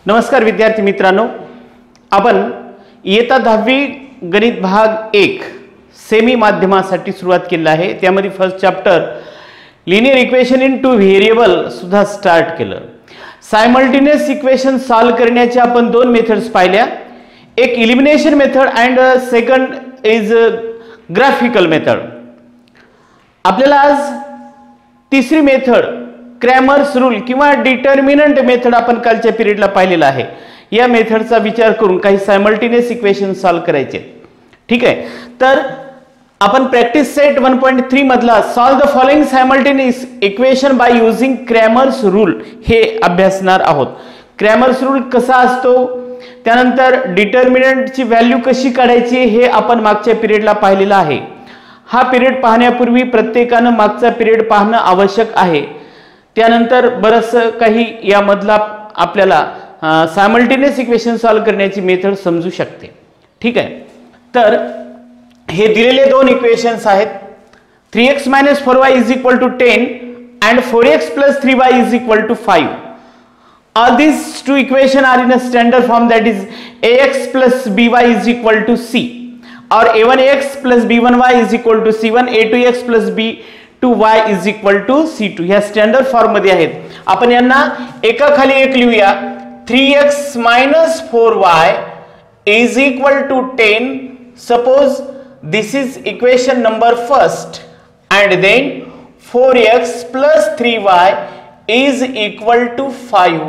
नमस्कार विद्यार्थी मित्रांनो, आपण इयत्ता 10वी गणित भाग 1 सेमी माध्यमासाठी सुरुवात केली आहे। त्यामध्ये first chapter linear equation in two variable सुद्धा स्टार्ट केलं। सायमल्टेनियस इक्वेशन सॉल्व करण्याच्या आपण दोन मेथड्स पाहिल्या, एक elimination method and second is graphical method. आपल्याला आज तिसरी मेथड क्रॅमर्स रूल किंवा डिटर्मिनंट मेथड आपण कालच्या पिरियडला पाहिलेला आहे। या मेथडचा विचार करून काही सायमल्टेनियस इक्वेशन सॉल्व करायचे। ठीक आहे, तर आपण प्रॅक्टिस सेट 1.3 मधला solve the following simultaneous equation by using Cramer's rule हे अभ्यासणार आहोत। क्रॅमर्स रूल कसा असतो, त्यानंतर डिटर्मिनंटची व्हॅल्यू कशी काढायची हे आपण मागच्या पिरियडला पाहिलेला आहे। हा पिरियड पाहण्यापूर्वी प्रत्येकाने मागचा पिरियड पाहणं आवश्यक आहे। त्यानंतर बरंच काही यामधला आपल्याला सायमल्टेनियस इक्वेशन सॉल्व करण्याची मेथड समजू शकते। ठीक आहे, तर हे दिलेले दोन इक्वेशन्स आहेत, 3x - 4y = 10 and 4x + 3y = 5. All these two equations are in a standard form, that is ax + by = c, or a1x + b1y = c1, a2x + b2y = c2 ह्या स्टँडर्ड फॉर्म मध्ये आहेत। आपण यांना एका खाली एक लिहूया। 3x - 4y = 10. Suppose this is equation number first, and then 4x + 3y = 5.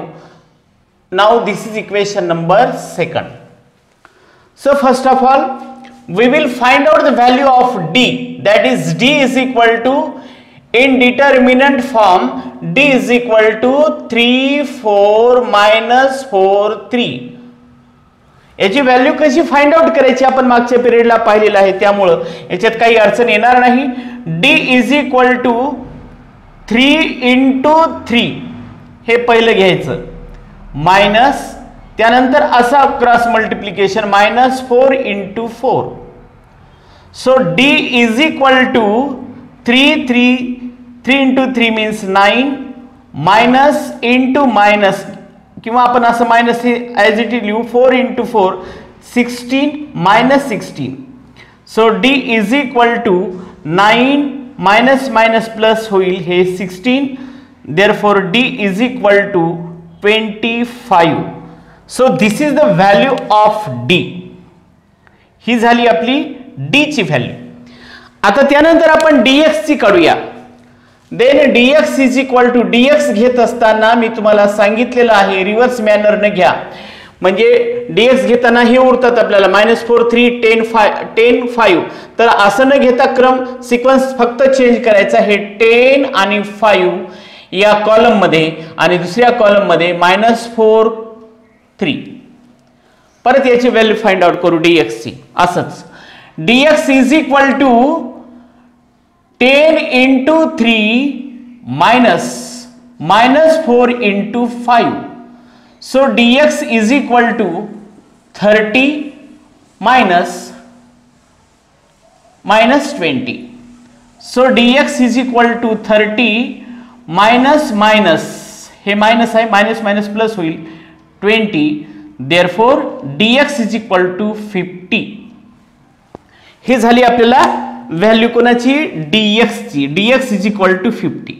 Now this is equation number second. So first of all, we will find out the value of d, that is d = in determinant form d = 3 4 - 4 3. याची value कशी find out करायची आपण मागच्या पिरियडला पाहिलेलं आहे, त्यामुळे याच्यात काही अडचण येणार नाही। d = 3 × 3 हे पहिलं घ्यायचं, मायनस त्यानंतर असा cross multiplication -4 × 4. So d = 3 × 3 means 9, minus into minus किंवा आपण असं मायनस हे ॲज इट इज लिहू, 4 × 4 16 - 16. So d = 9 minus minus plus होईल, हे 16, therefore d = 25. So this is the value of d. ही झाली आपली d ची व्हॅल्यू। आता त्यानंतर आपण dx ची काढूया। देन dx = dx घेत असताना मी तुम्हाला सांगितलेलं आहे रिव्हर्स मॅनरने घ्या, म्हणजे dx घेताना हे उरतात आपल्याला -4 3 10 5, तर असं न घेता क्रम सिक्वेन्स फक्त चेंज करायचा। हे 10 आणि 5 या कॉलम मध्ये आणि दुसऱ्या कॉलम मध्ये -4 3। परत याची व्हॅल्यू फाइंड आउट करू dx ची। असंच dx = 10 × 3 -4 × 5. So dx = 30 - -20. So dx = 30 हे मायनस आहे, मायनस मायनस प्लस होईल 20, therefore dx = 50. ही झाली आपल्याला व्हॅल्यू कोणाची, dx ची। dx = 50.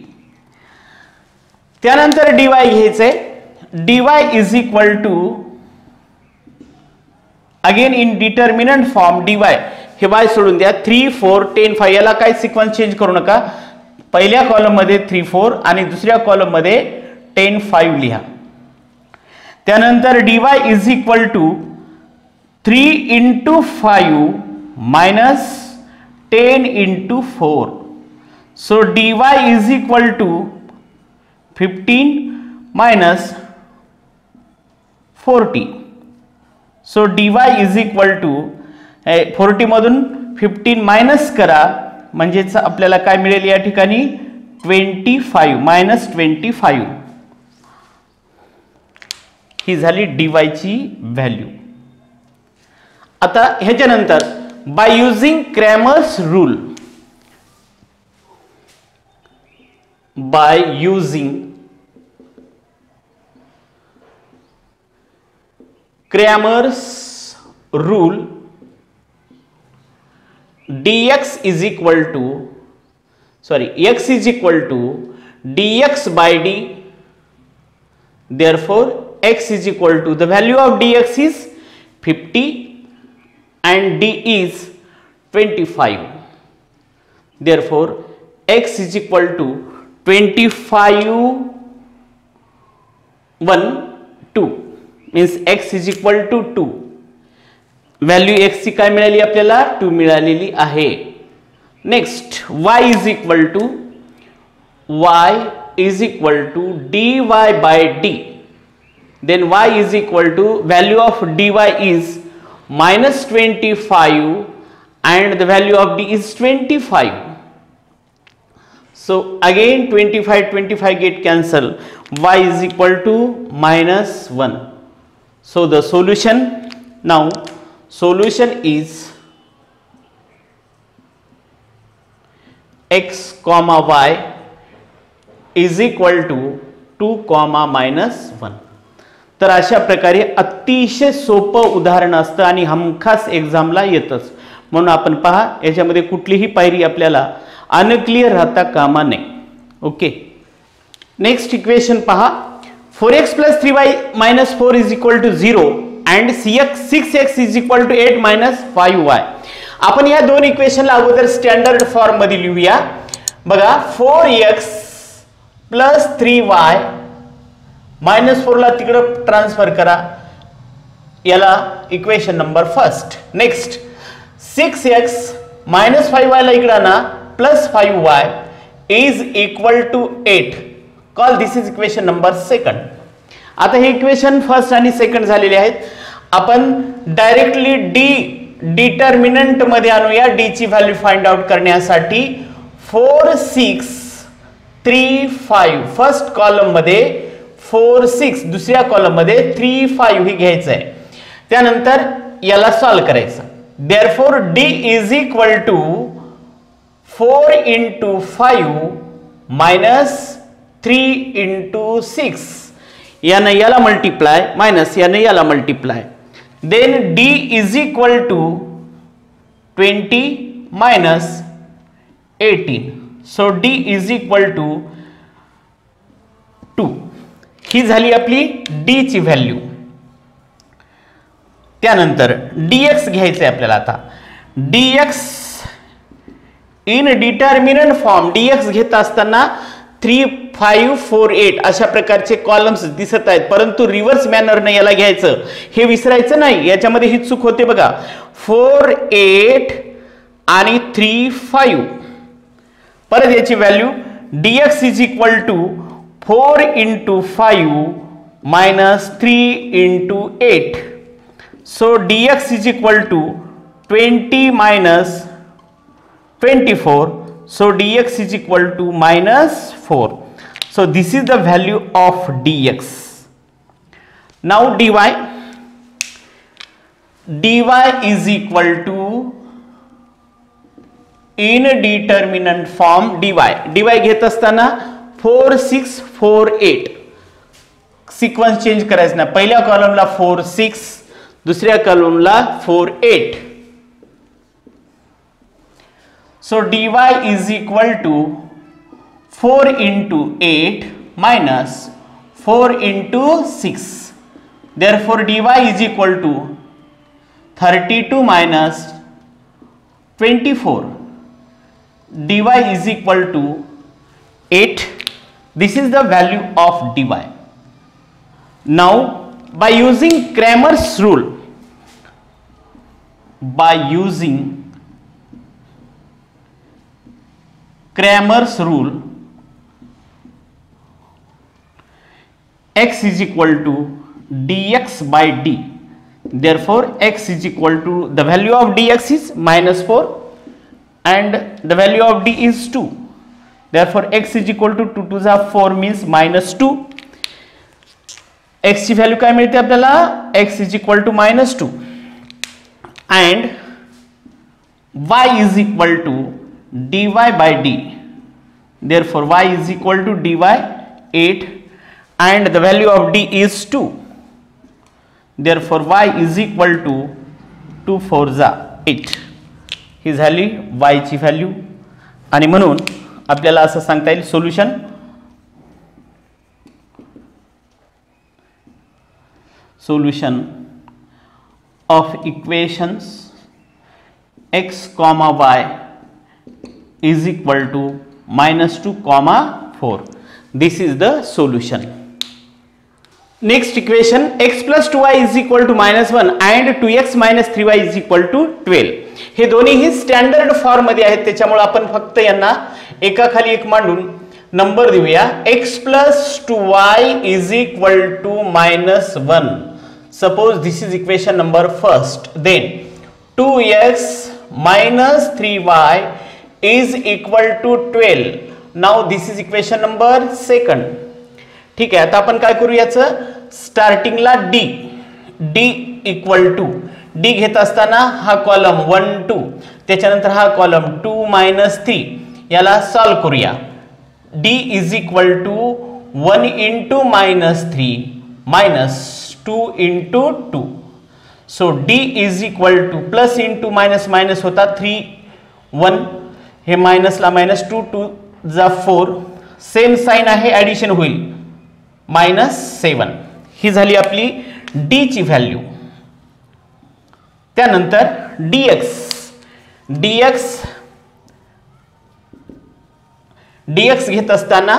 त्यानंतर dy घ्यायचंय। dy = again in determinant form dy, हे y सोडून द्या, 3 4 10 5, याला काय सिक्वेन्स चेंज करू नका। पहिल्या कॉलम मध्ये 3 4 आणि दुसऱ्या कॉलम मध्ये 10 5 लिहा। त्यानंतर dy = 3 × 5 - 10 × 4. So dy = 15 - 40. So dy = 40 मधून 15 मायनस करा, म्हणजेच आपल्याला काय मिळेल या ठिकाणी 25 - 25. ही झाली dy ची व्हॅल्यू। आता ह्याच्यानंतर by using Cramer's rule, by using Cramer's rule, dx is equal to, x is equal to dx by d. Therefore x is equal to, the value of dx is 50 and d is 25. Therefore x is equal to 25 1 2, means x is equal to 2. Value x ची काय मिळाली आपल्याला, 2 मिळालेली आहे. Next y is equal to dy by d. Then y is equal to, value of dy is minus 25 and the value of d is 25. So again 25 get cancel, y is equal to minus 1. So the solution, now solution is x comma y is equal to 2 comma minus 1. तर अशा प्रकारे अतिशय सोपं उदाहरण असतं आणि हमखास एक्झामला येतच. म्हणून आपण पहा, याच्यामध्ये कुठलीही पायरी आपल्याला अनक्लिअर राहता कामा नये. ओके, नेक्स्ट इक्वेशन पहा. 4x plus 3y minus 4 is equal to 0 and 6x is equal to 8 minus 5y. आपण या दोन इक्वेशनला अगोदर स्टँडर्ड फॉर्म मध्ये लिहूया. बघा, 4x plus 3y minus 4 ला तिकडे ट्रान्सफर करा, याला equation number first. Next 6x minus 5y ला इकडे ना plus 5y is equal to 8. Call this is equation number second. आता हे इक्वेशन फर्स्ट आणि सेकंड झालेले आहेत. आपण डायरेक्टली डी डिटर्मिनंट मध्ये आणूया. डी ची व्हॅल्यू फाइंड आउट करण्यासाठी 4 6 3 5 फर्स्ट कॉलम मध्ये 4 6, दुसऱ्या कॉलम मध्ये 3 5 हे घ्यायचं आहे. त्यानंतर याला सॉल्व करायचं. Therefore d is equal to 4 into 5 minus 3 into 6. यानं याला मल्टिप्लाय मायनस यानं याला multiply. Then d is equal to 20 minus 18. So d is equal to 2. ही झाली आपली d ची व्हॅल्यू. त्यानंतर dx घ्यायचं आहे आपल्याला. आता dx इन डिटर्मिनंट फॉर्म, dx घेत असताना 3 5 4 8 अशा प्रकारचे कॉलम्स दिसत आहेत, परंतु रिव्हर्स मॅनरने याला घ्यायचं, हे विसरायचं नाही. याच्यामध्ये ही चूक होते बघा. 4 8 आणि 3 5. परत याची value dx is equal to 4 into 5 minus 3 into 8. So dx is equal to 20 minus 24. So dx is equal to minus 4. So this is the value of dx. Now dy is equal to, in determinant form dy घेत असताना 4 6 4 8 sequence change करायचं ना. पहिल्या कॉलमला 4 6, दुसऱ्या कॉलमला 4 8. So dy is equal to 4 into 8 minus 4 into 6. Therefore dy is equal to 32 minus 24. dy is equal to 8. This is the value of dy. Now by using Cramer's rule, x is equal to dx by d. Therefore x is equal to, the value of dx is minus 4 and the value of d is 2. Therefore x is equal to 2 to the 4 means minus 2. x ची value काय मिळते आपल्याला, x is equal to minus 2 and y is equal to dy by d. Therefore y is equal to dy 8 and the value of d is 2. Therefore y is equal to 2 4 जा 8 ही झाली y ची value आणि म्हणून आपल्याला असं सांगता येईल solution of equations x, y is equal to -2, 4. This is the solution. Next equation, x plus 2y is equal to -1 and 2x minus 3y is equal to 12. हे दोन्हीही स्टँडर्ड फॉर्म मध्ये आहेत, त्याच्यामुळे आपण फक्त यांना एकाखाली एक मांडून नंबर देऊया. x plus 2y is equal to -1. Suppose this is equation number first. Then 2x minus 3y is equal to 12. Now this is equation number second. ठीक आहे, आता आपण काय करू याचं स्टार्टिंगला d इक्वल टू d घेत असताना हा कॉलम 1 2 त्याच्यानंतर हा कॉलम 2 3 याला सॉल्व करूया. d is equal to 1 into -3 minus 2 into 2. So d is equal to plus into minus minus होता 3 1 हे मायनस ला मायनस 2 2 जा 4 सेम साइन आहे ऍडिशन होईल -7 ही झाली आपली d ची व्हॅल्यू. त्यानंतर dx घेत असताना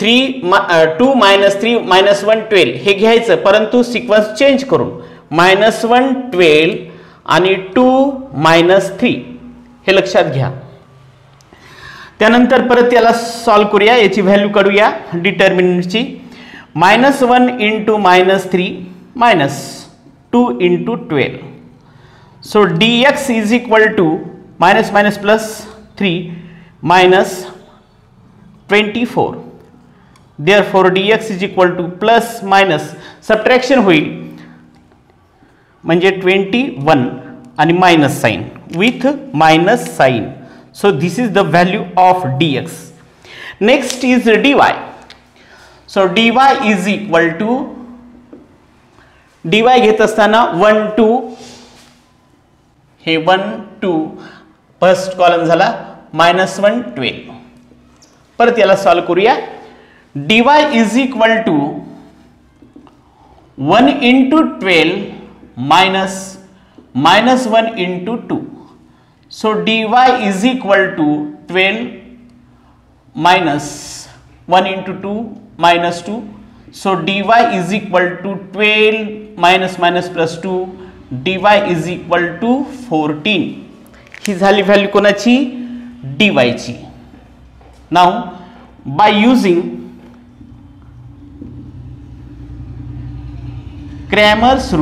2 -3 -1 12 हे घ्यायचं, परंतु सिक्वेन्स चेंज करून -1 12 आणि 2 -3 हे लक्षात घ्या. त्यानंतर परत याला सॉल्व करूया, याची व्हॅल्यू काढूया डिटर्मिनंटची. -1 into -3 -2 into 12. So dx is equal to minus minus plus 3 minus 24. Therefore dx is equal to plus minus subtraction होईल म्हणजे 21 आणि minus sign with minus sign. So this is the value of dx. Next is dy. So dy is equal to dy घेत असताना 1 2 हे 1 2 first column झाला -1 12. परत याला solve करूया. dy is equal to 1 into 12 minus -1 into 2. So dy is equal to 12 minus 1 into 2 minus 2. So dy is equal to 12 minus minus plus 2. dy is equal to 14. ही झाली value कोणाची dy ची. Now by using Cramer's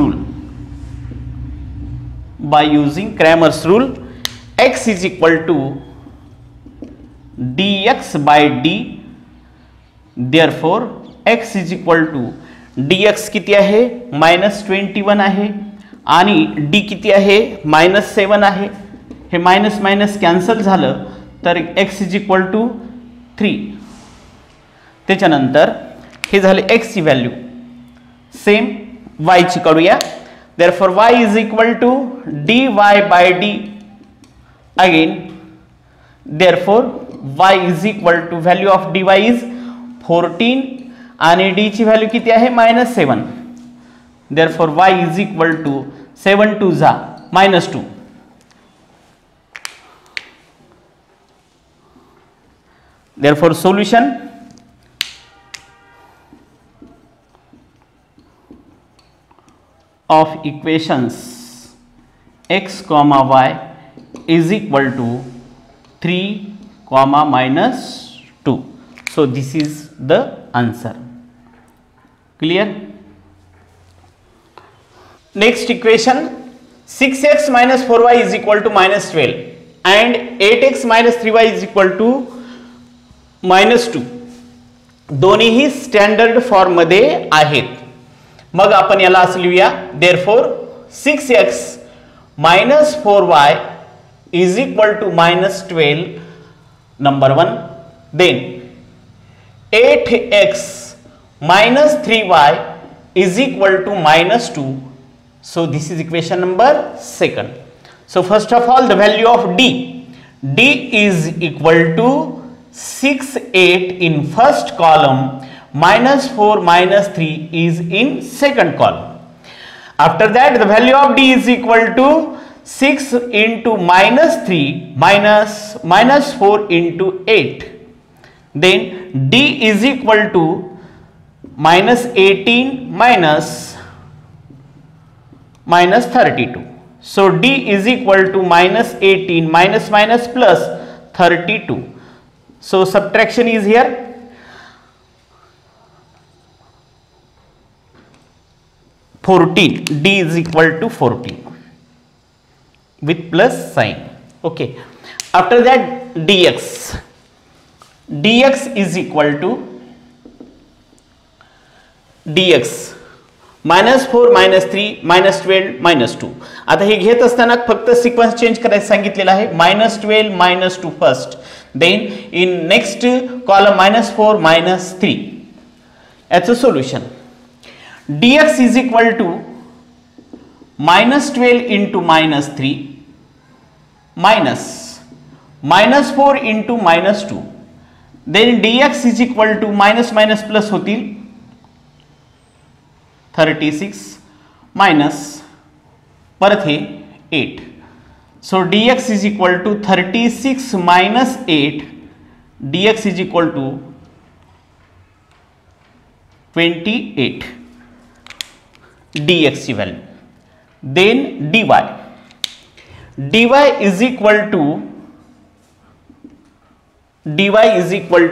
rule, x is equal to dx by d. Therefore x is equal to dx किती आहे -21 आहे आणि d किती आहे -7 आहे. हे मायनस मायनस कॅन्सल झालं तर x is equal to 3. त्याच्यानंतर हे झाले x ची व्हॅल्यू. सेम y ची काढूया. Therefore y is equal to dy by d. Again therefore y is equal to value of dy is 14 आणि d ची व्हॅल्यू किती आहे -7. Therefore y is equal to 7 2 जा -2. Therefore solution of equations x comma y is equal to 3 comma -2. So this is the answer. Clear? Next equation 6x minus 4y is equal to -12 and 8x minus 3y is equal to -2. दोन्हीही standard form मध्ये आहेत. मग आपण याला असं लिहूया. Therefore 6x minus 4y is equal to -12 number 1. Then 8x minus 3y is equal to minus 2. So this is equation number second. So first of all, the value of D is equal to 6, 8 in first column, minus 4, minus 3 is in second column. After that, the value of D is equal to 6 into minus 3 minus 4 into 8. Then D is equal to minus 18 minus 32. So D is equal to minus 18 minus plus 32. So subtraction is here. 14. D is equal to 14 with plus sign. Okay. After that, dx is equal to dx minus 4 minus 3 minus 12 minus 2. आता हे घेत असताना फक्त sequence change करायला सांगितलेला आहे. minus 12 minus 2 first, then in next column minus 4 minus 3. That's a solution. dx is equal to minus 12 into minus 3 minus 4 into minus 2. Then dx is equal to minus plus होतील 36 minus परत हे 8. So dx is equal to 36 minus 8. dx is equal to 28. dx की value. Then dy is equal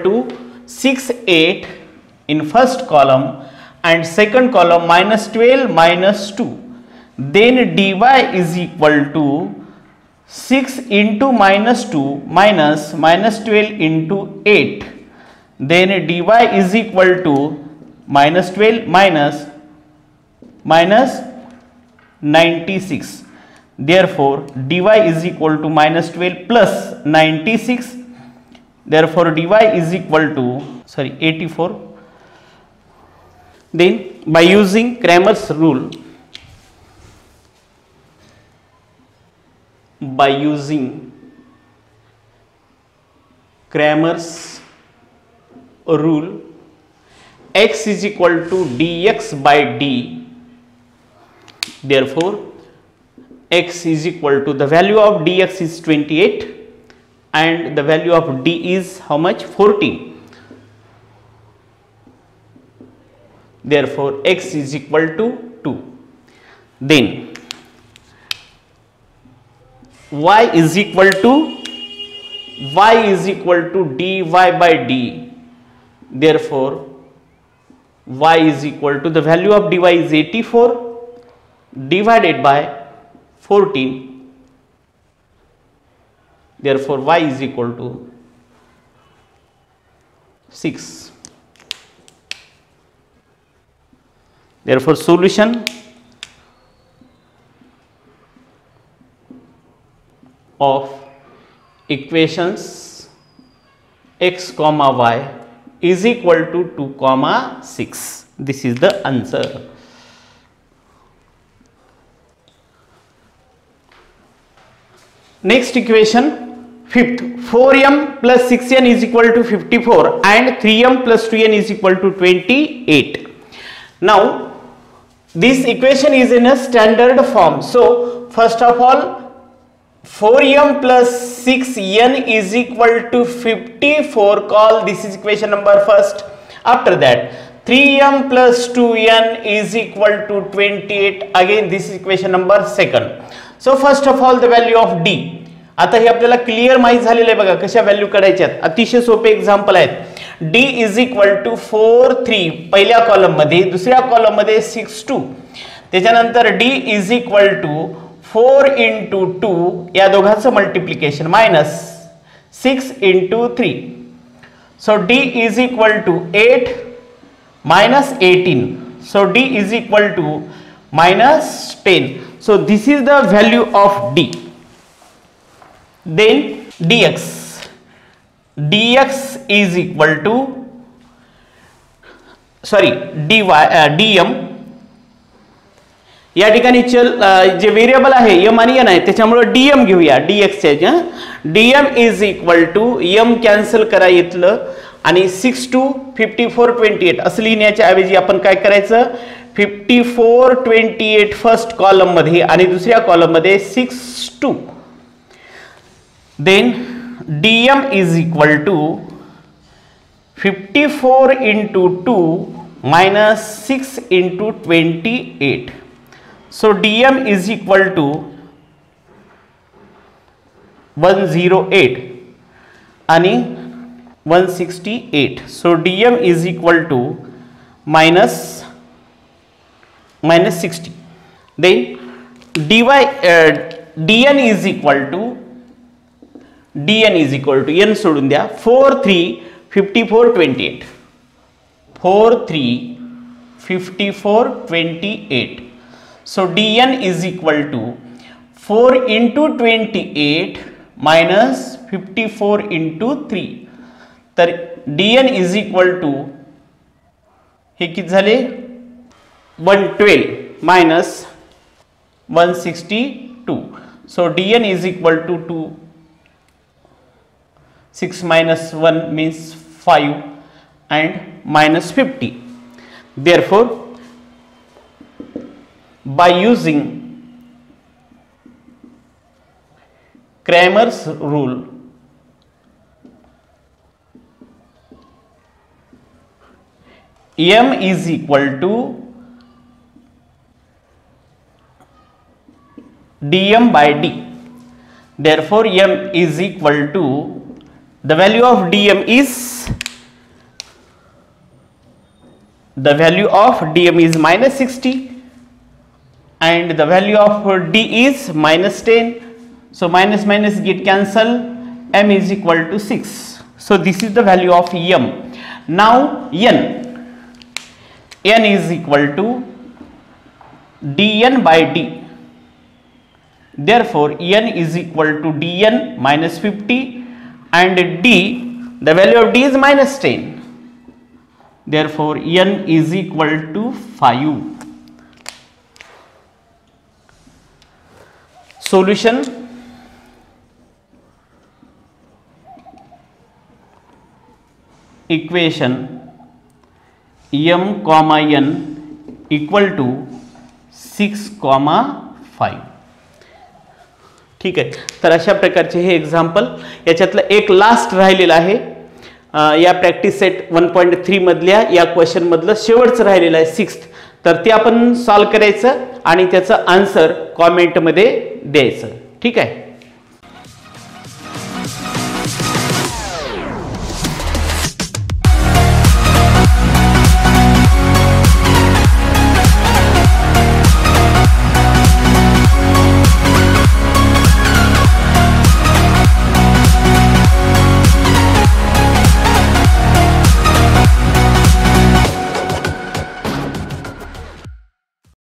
to 6, 8 in first column and second column minus 12 minus 2. Then dy is equal to 6 into minus 2 minus 12 into 8. Then dy is equal to minus 12 minus 96. Therefore dy is equal to minus 12 plus 96. Therefore dy is equal to 84. Then by using Cramer's rule, x is equal to dx by d. Therefore x is equal to, the value of dx is 28 and the value of d is how much? 14. Therefore x is equal to 2. Then y is equal to dy by d. Therefore y is equal to, the value of dy is 84 divided by 14. Therefore y is equal to 6. Therefore solution of equations x comma y is equal to 2 comma 6. This is the answer. Next equation, fifth, 4m plus 6n is equal to 54 and 3m plus 2n is equal to 28. Now this equation is in a standard form. So first of all, 4m plus 6n is equal to 54, call this is equation number first. After that 3m plus 2n is equal to 28, again this is equation number second. So first of all the value of d. आता हे आपल्याला clear माहित झालेलं आहे बघा कशा value काढायच्यात. अतिशय सोपे example आहेत. d इज इक्वल टू 4, 3 पहिल्या कॉलम मध्ये, दुसऱ्या कॉलम मध्ये 6, 2. त्याच्यानंतर d is equal to 4 into 2 या दोघांचं multiplication minus 6 into 3. So d is equal to 8 minus 18. So d is equal to minus 10. So this is the value of d. Then dx is equal to dm या ठिकाणी चल जे variable आहे M आणि N आहे त्याच्यामुळे DM घेऊया dx च्या DM is equal to M cancel करा इथलं आणि 6 to 5428 असं लिहिण्याच्या ऐवजी आपण काय करायचं 5428 फर्स्ट कॉलम मध्ये आणि दुसऱ्या कॉलम मध्ये 6 to then dm is equal to 54 into 2 minus 6 into 28. So dm is equal to 108 and 168. So dm is equal to minus 60. Then dn is equal to n सोडून द्या 4 3 54 28 4 3 54 28. So dn is equal to 4 into 28 minus 54 into 3. तर dn is equal to हे किती झाले 112 minus 162. So dn is equal to 2. 6 minus 1 means 5 and minus 50. Therefore, by using Cramer's rule, m is equal to dm by d. Therefore, m is equal to the value of dm is minus 60 and the value of d is minus 10. So minus minus get cancel, m is equal to 6. So this is the value of m. Now n is equal to dn by d. Therefore n is equal to dn minus 50 and d, the value of d is minus 10. Therefore n is equal to 5. Solution. Equation m comma n equal to 6 comma 5. ठीक आहे. तर अशा प्रकारचे हे example. याच्यातलं एक last राहिलेलं आहे या practice set 1.3 मधल्या या क्वेश्चन मधलं शेवटचं राहिलेलं आहे 6th. तर ते आपण सॉल्व करायचं आणि त्याचं आन्सर कॉमेंट मध्ये द्यायचं. ठीक आहे.